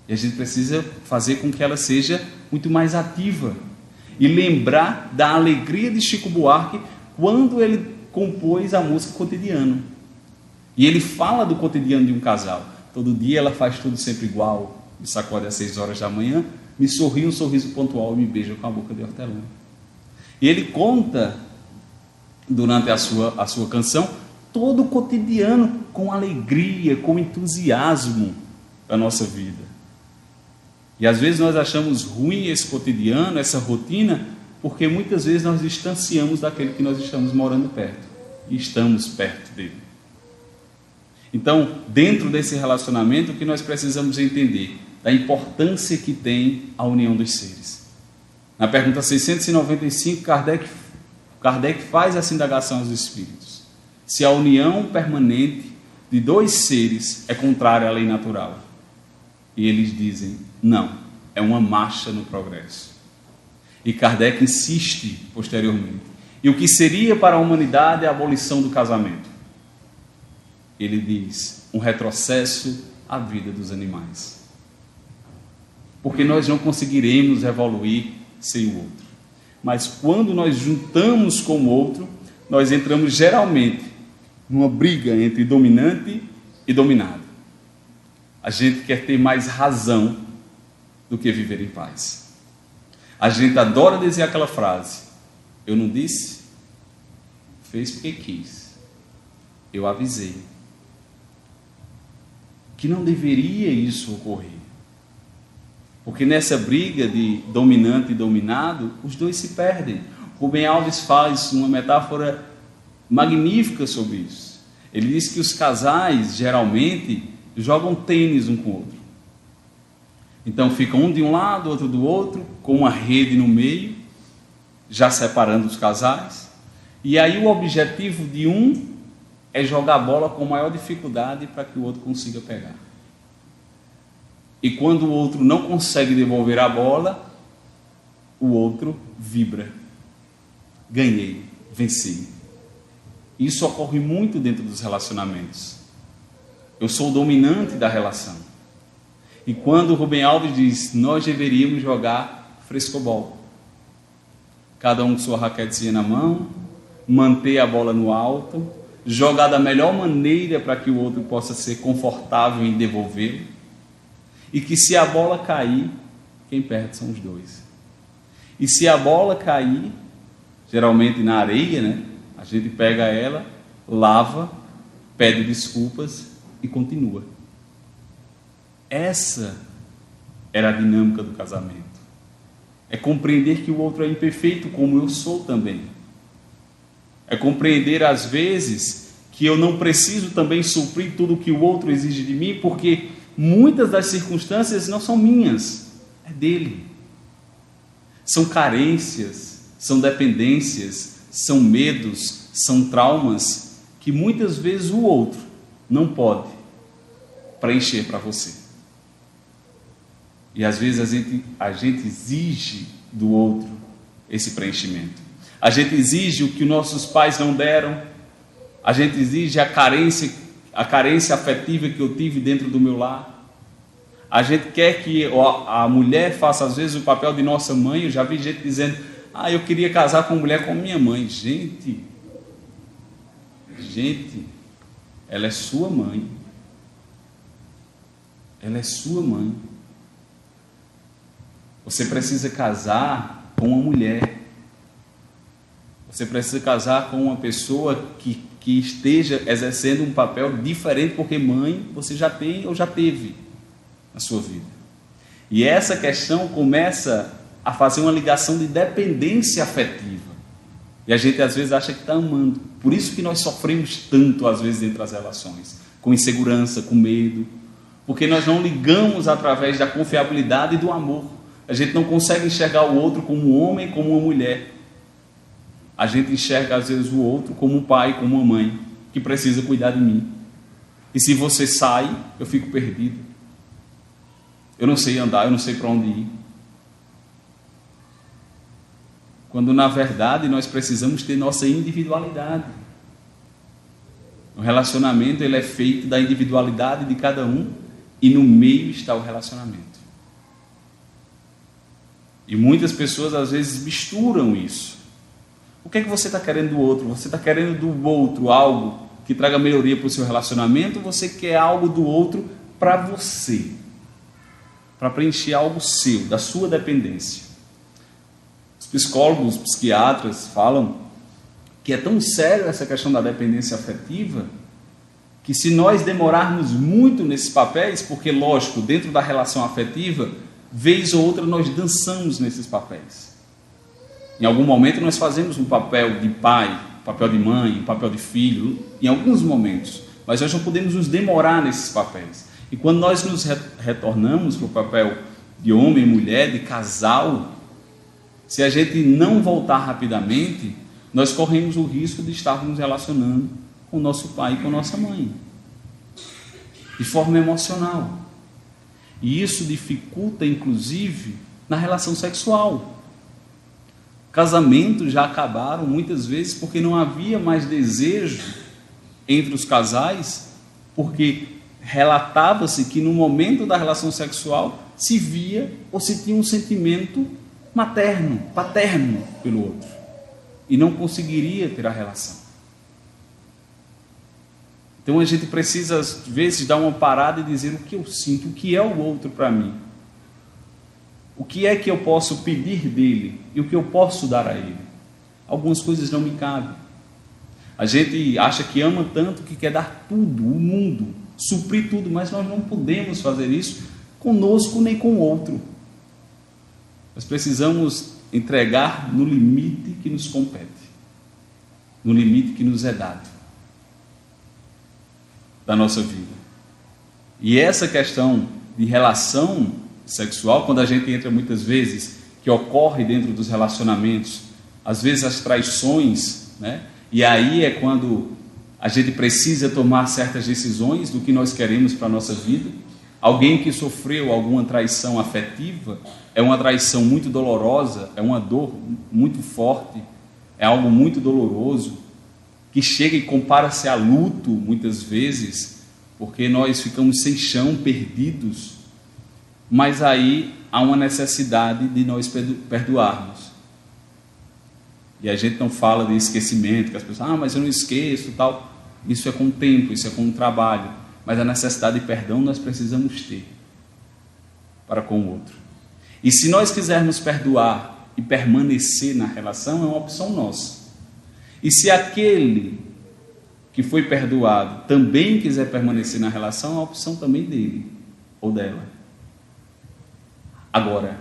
E a gente precisa fazer com que ela seja muito mais ativa. E lembrar da alegria de Chico Buarque quando ele compôs a música Cotidiano. E ele fala do cotidiano de um casal. Todo dia ela faz tudo sempre igual. Me sacode às 6 horas da manhã, me sorri um sorriso pontual e me beija com a boca de hortelã. E ele conta, durante a sua canção, todo o cotidiano com alegria, com entusiasmo da nossa vida. E às vezes nós achamos ruim esse cotidiano, essa rotina, porque muitas vezes nós distanciamos daquele que nós estamos morando perto. E estamos perto dele. Então, dentro desse relacionamento, o que nós precisamos entender? Da importância que tem a união dos seres. Na pergunta 695, Kardec faz essa indagação aos espíritos. Se a união permanente de dois seres é contrária à lei natural. E eles dizem: não, é uma marcha no progresso. E Kardec insiste posteriormente: e o que seria para a humanidade a abolição do casamento? Ele diz: um retrocesso à vida dos animais. Porque nós não conseguiremos evoluir sem o outro. Mas quando nós juntamos com o outro, nós entramos geralmente numa briga entre dominante e dominado. A gente quer ter mais razão do que viver em paz. A gente adora dizer aquela frase: eu não disse, fez porque quis. Eu avisei que não deveria isso ocorrer. Porque nessa briga de dominante e dominado, os dois se perdem. Rubem Alves faz uma metáfora magnífica sobre isso. Ele diz que os casais, geralmente, jogam tênis um com o outro. Então ficam um de um lado, outro do outro, com uma rede no meio, já separando os casais. E aí o objetivo de um é jogar a bola com maior dificuldade para que o outro consiga pegar. E quando o outro não consegue devolver a bola, o outro vibra. Ganhei, venci. Isso ocorre muito dentro dos relacionamentos. Eu sou o dominante da relação. E quando o Rubem Alves diz: nós deveríamos jogar frescobol. Cada um com sua raquetezinha na mão, manter a bola no alto, jogar da melhor maneira para que o outro possa ser confortável em devolver. E que se a bola cair, quem perde são os dois. E se a bola cair, geralmente na areia, a gente pega ela, lava, pede desculpas e continua. Essa era a dinâmica do casamento. É compreender que o outro é imperfeito, como eu sou também. É compreender, às vezes, que eu não preciso também suprir tudo o que o outro exige de mim, porque muitas das circunstâncias não são minhas, é dele. São carências, são dependências, são medos, são traumas que muitas vezes o outro não pode preencher para você. E às vezes a gente exige do outro esse preenchimento. A gente exige o que nossos pais não deram, a gente exige a carência afetiva que eu tive dentro do meu lar. A gente quer que a mulher faça às vezes o papel de nossa mãe. Eu já vi gente dizendo: eu queria casar com uma mulher como minha mãe. Gente, ela é sua mãe. Ela é sua mãe. Você precisa casar com uma mulher. Você precisa casar com uma pessoa que esteja exercendo um papel diferente, porque mãe você já tem ou já teve na sua vida. E essa questão começa a fazer uma ligação de dependência afetiva. E a gente às vezes acha que está amando. Por isso que nós sofremos tanto às vezes entre as relações, com insegurança, com medo, porque nós não ligamos através da confiabilidade e do amor. A gente não consegue enxergar o outro como um homem, como uma mulher. A gente enxerga às vezes o outro como um pai, como uma mãe, que precisa cuidar de mim. E se você sai, eu fico perdido. Eu não sei andar, eu não sei para onde ir. Quando na verdade nós precisamos ter nossa individualidade. O relacionamento ele é feito da individualidade de cada um, e no meio está o relacionamento. E muitas pessoas às vezes misturam isso. O que é que você está querendo do outro? Você está querendo do outro algo que traga melhoria para o seu relacionamento, ou você quer algo do outro para você? Para preencher algo seu, da sua dependência. Os psicólogos, os psiquiatras falam que é tão sério essa questão da dependência afetiva, que se nós demorarmos muito nesses papéis, porque lógico, dentro da relação afetiva, vez ou outra nós dançamos nesses papéis. Em algum momento nós fazemos um papel de pai, um papel de mãe, um papel de filho, em alguns momentos, mas nós não podemos nos demorar nesses papéis. E quando nós nos retornamos para o papel de homem e mulher, de casal, se a gente não voltar rapidamente, nós corremos o risco de estarmos nos relacionando com o nosso pai e com a nossa mãe, de forma emocional. E isso dificulta, inclusive, na relação sexual. Casamentos já acabaram muitas vezes porque não havia mais desejo entre os casais, porque relatava-se que no momento da relação sexual se via ou se tinha um sentimento materno, paterno pelo outro, e não conseguiria ter a relação. Então a gente precisa às vezes dar uma parada e dizer o que eu sinto, o que é o outro para mim, o que é que eu posso pedir dele e o que eu posso dar a ele. Algumas coisas não me cabem. A gente acha que ama tanto que quer dar tudo, o mundo, suprir tudo, mas nós não podemos fazer isso conosco nem com o outro. Nós precisamos entregar no limite que nos compete, no limite que nos é dado da nossa vida. E essa questão de relação sexual, quando a gente entra muitas vezes, que ocorre dentro dos relacionamentos, às vezes as traições, né? E aí é quando a gente precisa tomar certas decisões do que nós queremos para a nossa vida. Alguém que sofreu alguma traição afetiva, é uma traição muito dolorosa, é uma dor muito forte, é algo muito doloroso, que chega e compara-se a luto muitas vezes, porque nós ficamos sem chão, perdidos, mas aí há uma necessidade de nós perdoarmos. E a gente não fala de esquecimento, que as pessoas, mas eu não esqueço, tal. Isso é com o tempo, isso é com o trabalho, mas a necessidade de perdão nós precisamos ter para com o outro. E se nós quisermos perdoar e permanecer na relação, é uma opção nossa. E se aquele que foi perdoado também quiser permanecer na relação, é uma opção também dele ou dela. Agora,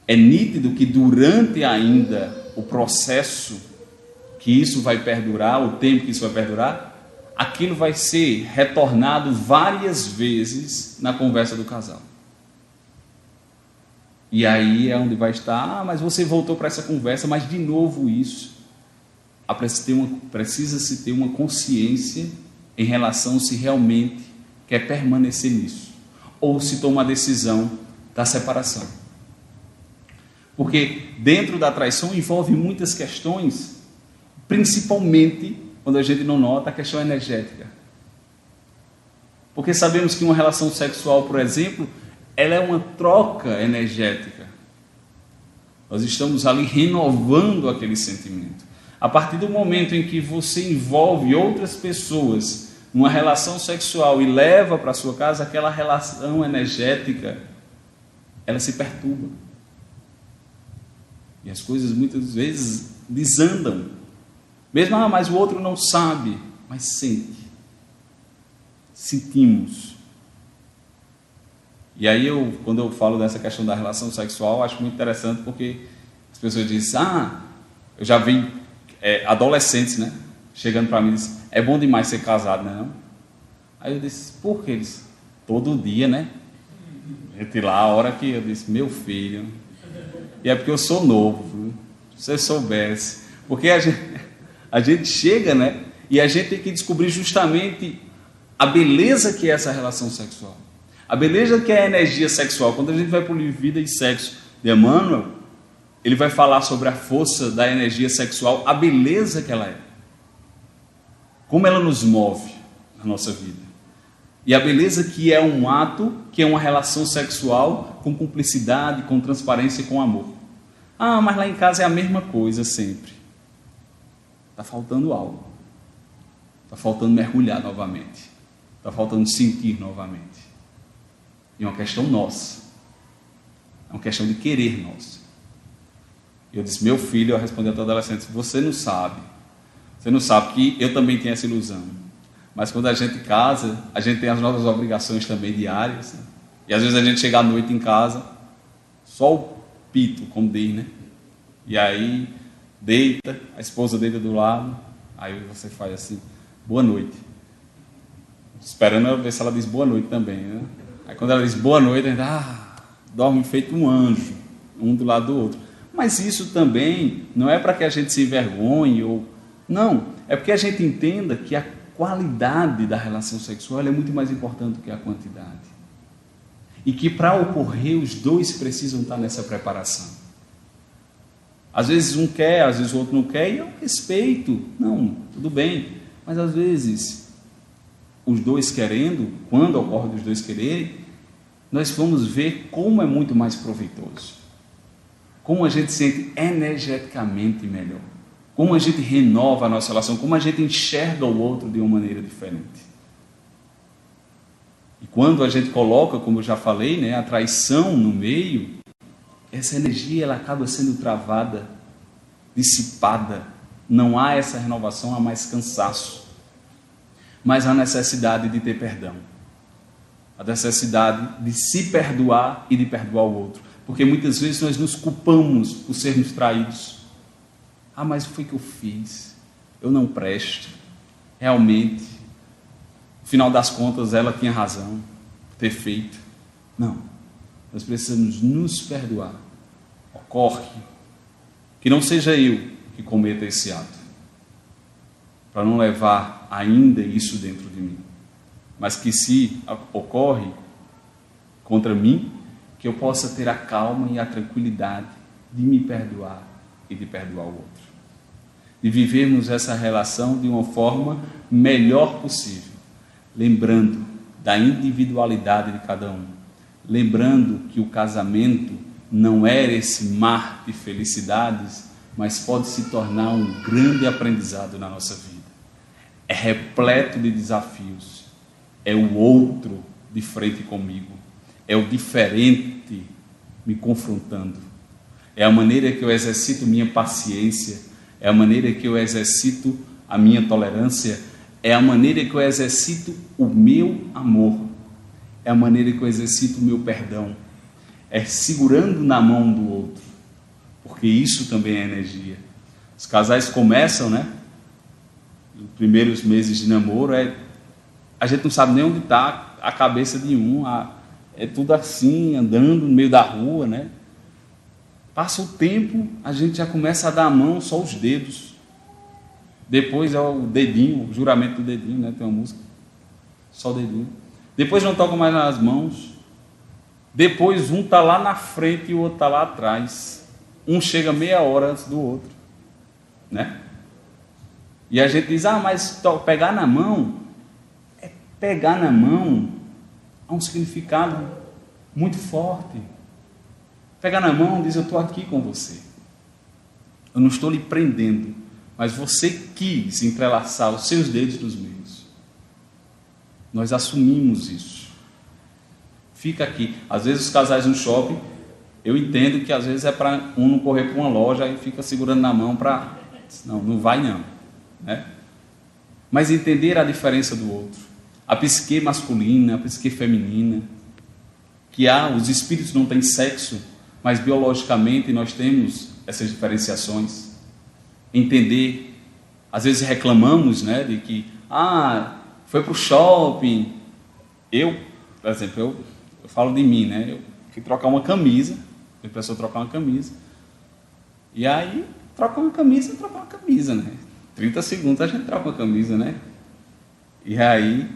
é nítido que durante ainda o processo que isso vai perdurar, o tempo que isso vai perdurar, aquilo vai ser retornado várias vezes na conversa do casal. E aí é onde vai estar, mas você voltou para essa conversa, mas de novo isso. Precisa-se ter uma consciência em relação se realmente quer permanecer nisso, ou se toma a decisão da separação. Porque dentro da traição envolve muitas questões, principalmente, quando a gente não nota, a questão energética. Porque sabemos que uma relação sexual, por exemplo, ela é uma troca energética. Nós estamos ali renovando aquele sentimento. A partir do momento em que você envolve outras pessoas numa relação sexual e leva para a sua casa, aquela relação energética, ela se perturba. E as coisas muitas vezes desandam. Mesmo, mas o outro não sabe, mas sente. Sentimos. E aí, quando eu falo dessa questão da relação sexual, acho muito interessante, porque as pessoas dizem, eu já vi adolescentes, né, chegando para mim e dizem, é bom demais ser casado, né, não? Aí eu disse, por que? Eles, todo dia, né? Entre lá, a hora que eu disse, meu filho, e é porque eu sou novo, viu? Se você soubesse. Porque a gente chega, né, e a gente tem que descobrir justamente a beleza que é essa relação sexual. A beleza que é a energia sexual. Quando a gente vai para o livro Vida e Sexo de Emmanuel, ele vai falar sobre a força da energia sexual, a beleza que ela é. Como ela nos move na nossa vida. E a beleza que é um ato, que é uma relação sexual com cumplicidade, com transparência e com amor. Mas lá em casa é a mesma coisa sempre. Está faltando algo. Está faltando mergulhar novamente. Está faltando sentir novamente. E é uma questão nossa. É uma questão de querer nossa. Eu disse, meu filho, eu respondi a todo adolescente, você não sabe. Você não sabe que eu também tenho essa ilusão. Mas quando a gente casa, a gente tem as nossas obrigações também diárias. Né? E às vezes a gente chega à noite em casa, só o pito, como diz, né? E aí, deita, a esposa deita do lado, aí você faz assim, boa noite. Esperando ver se ela diz boa noite também, né? Aí quando ela diz boa noite, a gente dorme feito um anjo, um do lado do outro. Mas isso também não é para que a gente se envergonhe, não, é porque a gente entenda que a qualidade da relação sexual é muito mais importante do que a quantidade. E que para ocorrer, os dois precisam estar nessa preparação. Às vezes um quer, às vezes o outro não quer, e eu respeito. Não, tudo bem. Mas às vezes, os dois querendo, quando ocorre dos dois quererem, nós vamos ver como é muito mais proveitoso. Como a gente se sente energeticamente melhor. Como a gente renova a nossa relação, como a gente enxerga o outro de uma maneira diferente. E quando a gente coloca, como eu já falei, né, a traição no meio, essa energia ela acaba sendo travada, dissipada. Não há essa renovação, há mais cansaço. Mas há necessidade de ter perdão. A necessidade de se perdoar e de perdoar o outro. Porque muitas vezes nós nos culpamos por sermos traídos. Mas foi que eu fiz? Eu não presto. Realmente, no final das contas, ela tinha razão por ter feito. Não. Nós precisamos nos perdoar. Ocorre que não seja eu que cometa esse ato, para não levar ainda isso dentro de mim, mas que se ocorre contra mim, que eu possa ter a calma e a tranquilidade de me perdoar e de perdoar o outro, de vivermos essa relação de uma forma melhor possível, lembrando da individualidade de cada um, lembrando que o casamento não é esse mar de felicidades, mas pode se tornar um grande aprendizado na nossa vida. É repleto de desafios. É o outro de frente comigo. É o diferente me confrontando. É a maneira que eu exercito minha paciência. É a maneira que eu exercito a minha tolerância. É a maneira que eu exercito o meu amor. É a maneira que eu exercito o meu perdão. É segurando na mão do outro. Porque isso também é energia. Os casais começam, né? Nos primeiros meses de namoro, a gente não sabe nem onde está a cabeça de um. É tudo assim, andando no meio da rua, né? Passa o tempo, a gente já começa a dar a mão, só os dedos. Depois é o dedinho, o juramento do dedinho, né? Tem uma música. Só o dedinho. Depois não toca mais nas mãos. Depois um está lá na frente e o outro está lá atrás. um chega meia hora antes do outro, né? E a gente diz, mas pegar na mão, pegar na mão há um significado muito forte. Pegar na mão diz, eu estou aqui com você. Eu não estou lhe prendendo, mas você quis entrelaçar os seus dedos nos meus. Nós assumimos isso. Fica aqui. Às vezes os casais no shopping, eu entendo que às vezes é para um não correr para uma loja e fica segurando na mão para... Não vai não. Né? Mas entender a diferença do outro. A psique masculina, a psique feminina. Que os espíritos não têm sexo, mas biologicamente nós temos essas diferenciações. Entender. Às vezes reclamamos, né, de que... foi para o shopping. Por exemplo, eu falo de mim, né? Eu fui trocar uma camisa. A pessoa trocar uma camisa. E aí, troca uma camisa, né? 30 segundos a gente troca uma camisa, né? E aí,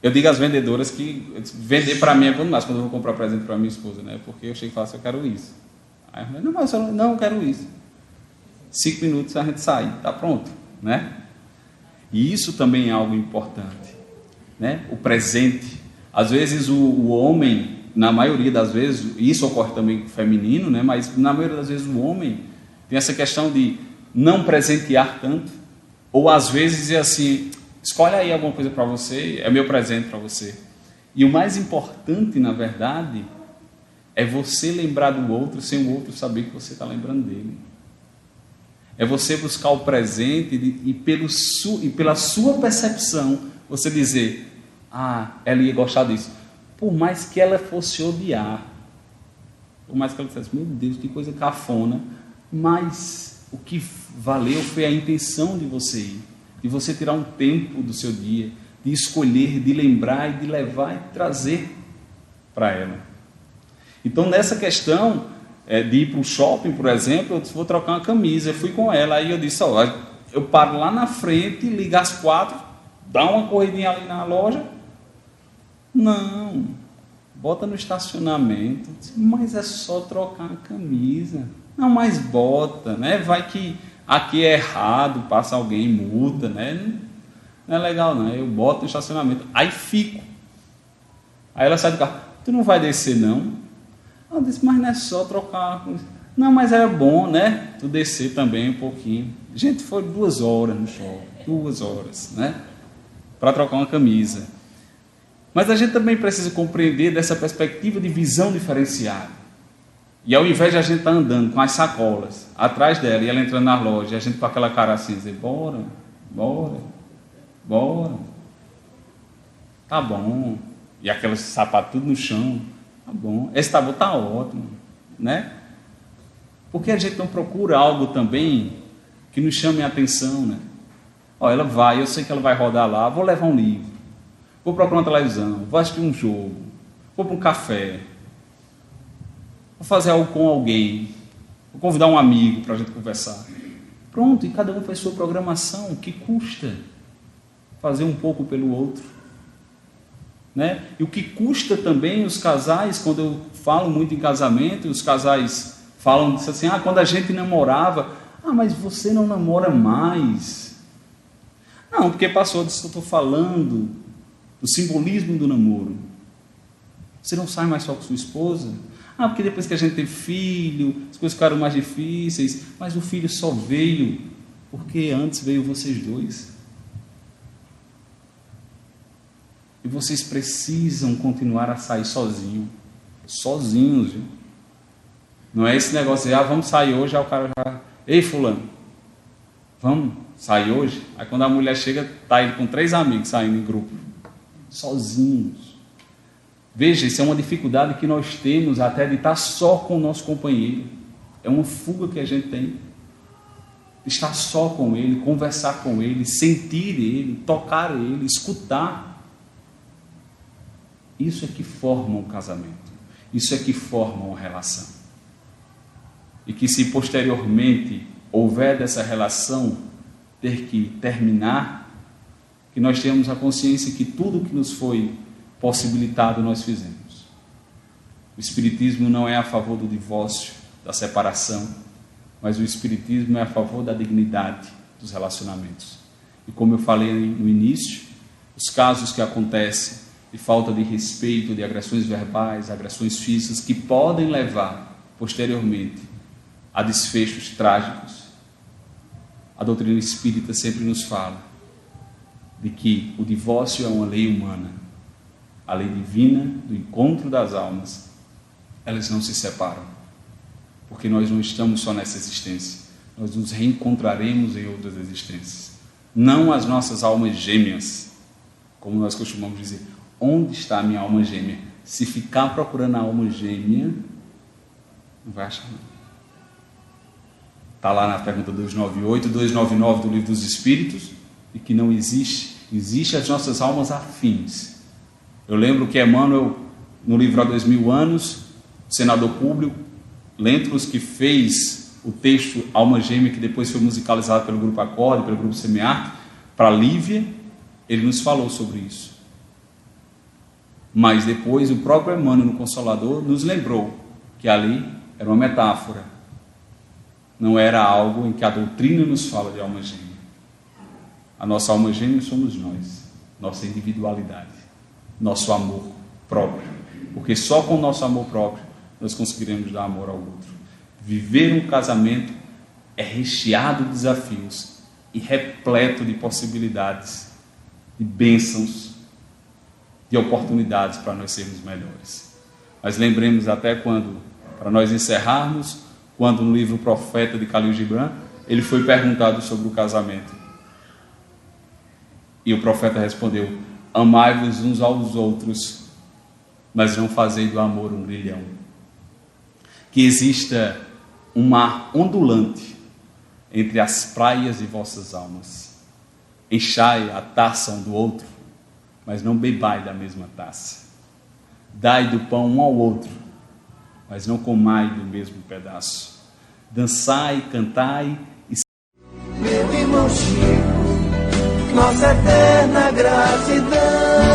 eu digo às vendedoras que vender para mim é quando mais, quando eu vou comprar presente para minha esposa, né? Porque eu chego e falo assim, eu quero isso. Aí eu falo, não, eu quero isso. 5 minutos a gente sai, tá pronto, né? E isso também é algo importante, né? O presente. Às vezes o homem, na maioria das vezes, isso ocorre também com o feminino, né? Mas na maioria das vezes o homem tem essa questão de não presentear tanto, ou às vezes dizer assim, escolhe aí alguma coisa para você, é meu presente para você. E o mais importante, na verdade, é você lembrar do outro sem o outro saber que você está lembrando dele. É você buscar o presente e pela sua percepção, você dizer, ela ia gostar disso. Por mais que ela fosse odiar, por mais que ela dissesse, meu Deus, que coisa cafona, mas o que valeu foi a intenção de você ir, de você tirar um tempo do seu dia, de escolher, de lembrar e de levar e trazer para ela. Então, nessa questão de ir para o shopping, por exemplo, eu disse, vou trocar uma camisa, eu fui com ela, aí eu disse, eu paro lá na frente, ligo às 4, dá uma corridinha ali na loja. Não, bota no estacionamento, mas é só trocar a camisa. Não, mas bota, né? Vai que aqui é errado, passa alguém, multa, né? Não é legal não, eu boto no estacionamento, aí fico. Aí ela sai do carro, tu não vai descer não? Eu disse, mas não é só trocar. Não, mas é bom, né? Tu descer também um pouquinho. Gente, foi 2 horas no shopping, 2 horas, né? Para trocar uma camisa. Mas a gente também precisa compreender dessa perspectiva de visão diferenciada. E ao invés de a gente estar andando com as sacolas atrás dela e ela entrando na loja, a gente com aquela cara assim, dizer, bora, tá bom. E aqueles sapatos tudo no chão, tá bom. Esse tabu tá ótimo, né? Porque a gente não procura algo também que nos chame a atenção, né? Ela vai, eu sei que ela vai rodar lá, vou levar um livro, vou procurar uma televisão, vou assistir um jogo, vou para um café, vou fazer algo com alguém, vou convidar um amigo para a gente conversar. Pronto, e cada um faz sua programação. O que custa fazer um pouco pelo outro? Né? E o que custa também os casais, quando eu falo muito em casamento, os casais falam assim, quando a gente namorava, mas você não namora mais. Não, porque passou disso que eu estou falando, do simbolismo do namoro. Você não sai mais só com sua esposa? Porque depois que a gente teve filho, as coisas ficaram mais difíceis, mas o filho só veio porque antes veio vocês dois. E vocês precisam continuar a sair sozinhos, viu? Não é esse negócio de, vamos sair hoje, aí o cara já, ei fulano, vamos sair hoje? Aí quando a mulher chega, tá ele com 3 amigos saindo em grupo, sozinhos. Veja, isso é uma dificuldade que nós temos até de estar só com o nosso companheiro. É uma fuga que a gente tem. Estar só com ele, conversar com ele, sentir ele, tocar ele, escutar. Isso é que forma um casamento. Isso é que forma uma relação. E que se posteriormente houver dessa relação ter que terminar, que nós tenhamos a consciência que tudo que nos foi possibilitado nós fizemos. O Espiritismo não é a favor do divórcio, da separação, mas o Espiritismo é a favor da dignidade dos relacionamentos. E como eu falei no início, os casos que acontecem de falta de respeito, de agressões verbais, agressões físicas, que podem levar posteriormente a desfechos trágicos, a doutrina espírita sempre nos fala de que o divórcio é uma lei humana, a lei divina do encontro das almas. Elas não se separam, porque nós não estamos só nessa existência, nós nos reencontraremos em outras existências. Não as nossas almas gêmeas, como nós costumamos dizer. Onde está a minha alma gêmea? Se ficar procurando a alma gêmea, não vai achar não. Está lá na pergunta 298, 299 do Livro dos Espíritos, e que não existe. Existem as nossas almas afins. Eu lembro que Emmanuel, no livro Há 2000 anos, o senador Públio Lentulus, que fez o texto Alma Gêmea, que depois foi musicalizado pelo Grupo Acorde, pelo Grupo Semearte, para Lívia, ele nos falou sobre isso. Mas depois o próprio Emmanuel, no Consolador, nos lembrou que ali era uma metáfora, não era algo em que a doutrina nos fala de alma gêmea. A nossa alma gêmea somos nós, nossa individualidade, nosso amor próprio, porque só com o nosso amor próprio nós conseguiremos dar amor ao outro. Viver um casamento é recheado de desafios e repleto de possibilidades, de bênçãos, de oportunidades para nós sermos melhores. Mas lembremos até quando, para nós encerrarmos, quando no livro Profeta de Khalil Gibran, ele foi perguntado sobre o casamento. E o profeta respondeu: amai-vos uns aos outros, mas não fazei do amor um grilhão. Que exista um mar ondulante entre as praias de vossas almas. Enchai a taça um do outro, mas não bebai da mesma taça. Dai do pão um ao outro, mas não comai do mesmo pedaço. Dançai, cantai e... Meu irmão Chico, nossa eterna gratidão.